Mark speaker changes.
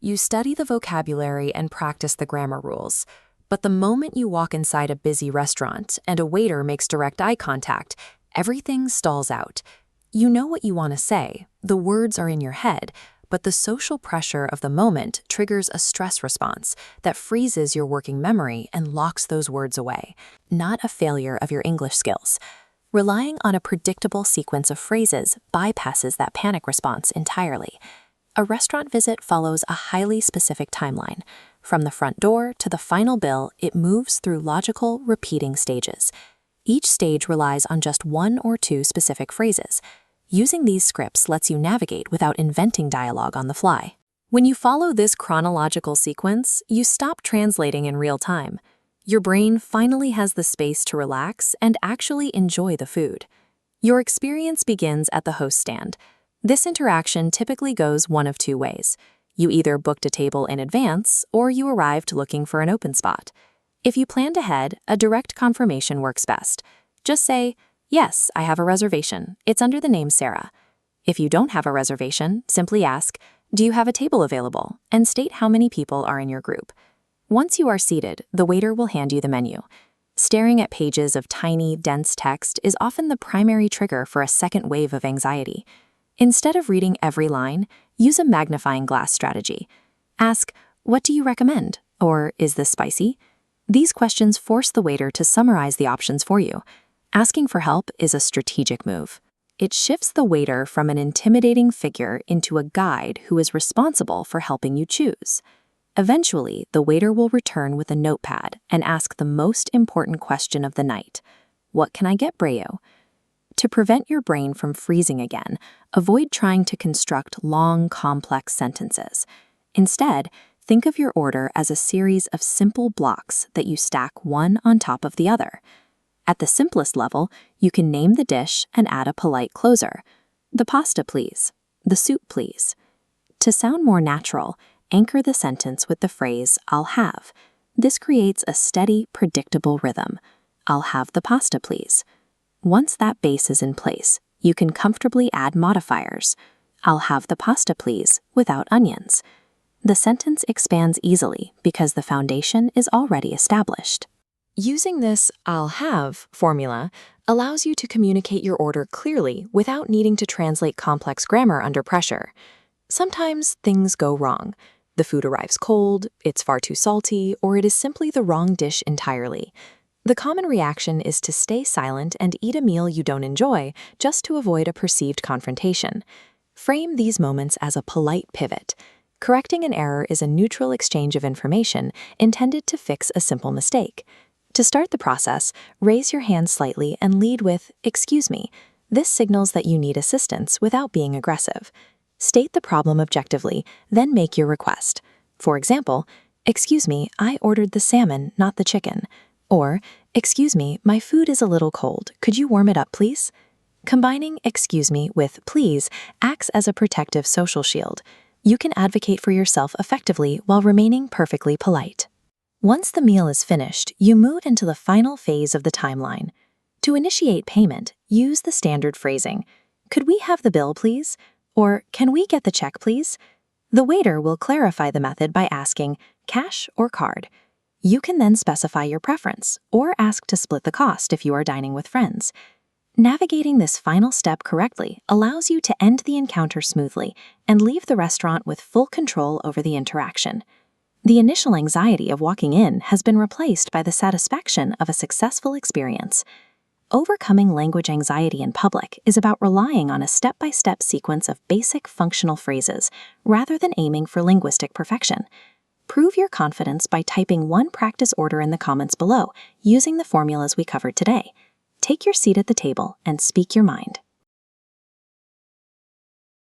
Speaker 1: You study the vocabulary and practice the grammar rules. But the moment you walk inside a busy restaurant and a waiter makes direct eye contact, everything stalls out. You know what you want to say, the words are in your head, but the social pressure of the moment triggers a stress response that freezes your working memory and locks those words away. Not a failure of your English skills. Relying on a predictable sequence of phrases bypasses that panic response entirely. A restaurant visit follows a highly specific timeline. From the front door to the final bill, it moves through logical, repeating stages. Each stage relies on just one or two specific phrases. Using these scripts lets you navigate without inventing dialogue on the fly. When you follow this chronological sequence, you stop translating in real time. Your brain finally has the space to relax and actually enjoy the food. Your experience begins at the host stand. This interaction typically goes one of two ways. You either booked a table in advance, or you arrived looking for an open spot. If you planned ahead, a direct confirmation works best. Just say, "Yes, I have a reservation. It's under the name Sarah." If you don't have a reservation, simply ask, "Do you have a table available?" and state how many people are in your group. Once you are seated, the waiter will hand you the menu. Staring at pages of tiny, dense text is often the primary trigger for a second wave of anxiety. Instead of reading every line, use a magnifying glass strategy. Ask, "What do you recommend?" or "Is this spicy?" These questions force the waiter to summarize the options for you. Asking for help is a strategic move. It shifts the waiter from an intimidating figure into a guide who is responsible for helping you choose. Eventually, the waiter will return with a notepad and ask the most important question of the night. "What can I get, Brayo?" To prevent your brain from freezing again, avoid trying to construct long, complex sentences. Instead, think of your order as a series of simple blocks that you stack one on top of the other. At the simplest level, you can name the dish and add a polite closer. "The pasta, please." "The soup, please." To sound more natural, anchor the sentence with the phrase, "I'll have." This creates a steady, predictable rhythm. "I'll have the pasta, please." Once that base is in place, you can comfortably add modifiers. "I'll have the pasta, please," without onions. The sentence expands easily because the foundation is already established. Using this "I'll have" formula allows you to communicate your order clearly without needing to translate complex grammar under pressure. Sometimes things go wrong. The food arrives cold, it's far too salty, or it is simply the wrong dish entirely. The common reaction is to stay silent and eat a meal you don't enjoy just to avoid a perceived confrontation. Frame these moments as a polite pivot. Correcting an error is a neutral exchange of information intended to fix a simple mistake. To start the process, raise your hand slightly and lead with, "Excuse me." This signals that you need assistance without being aggressive. State the problem objectively, then make your request. For example, "Excuse me, I ordered the salmon, not the chicken." Or, "Excuse me, my food is a little cold. Could you warm it up, please?" Combining "excuse me" with "please" acts as a protective social shield. You can advocate for yourself effectively while remaining perfectly polite. Once the meal is finished, you move into the final phase of the timeline. To initiate payment, use the standard phrasing, "Could we have the bill, please?" Or, "Can we get the check, please?" The waiter will clarify the method by asking, "Cash or card?" You can then specify your preference, or ask to split the cost if you are dining with friends. Navigating this final step correctly allows you to end the encounter smoothly and leave the restaurant with full control over the interaction. The initial anxiety of walking in has been replaced by the satisfaction of a successful experience. Overcoming language anxiety in public is about relying on a step-by-step sequence of basic functional phrases rather than aiming for linguistic perfection. Prove your confidence by typing one practice order in the comments below using the formulas we covered today. Take your seat at the table and speak your mind.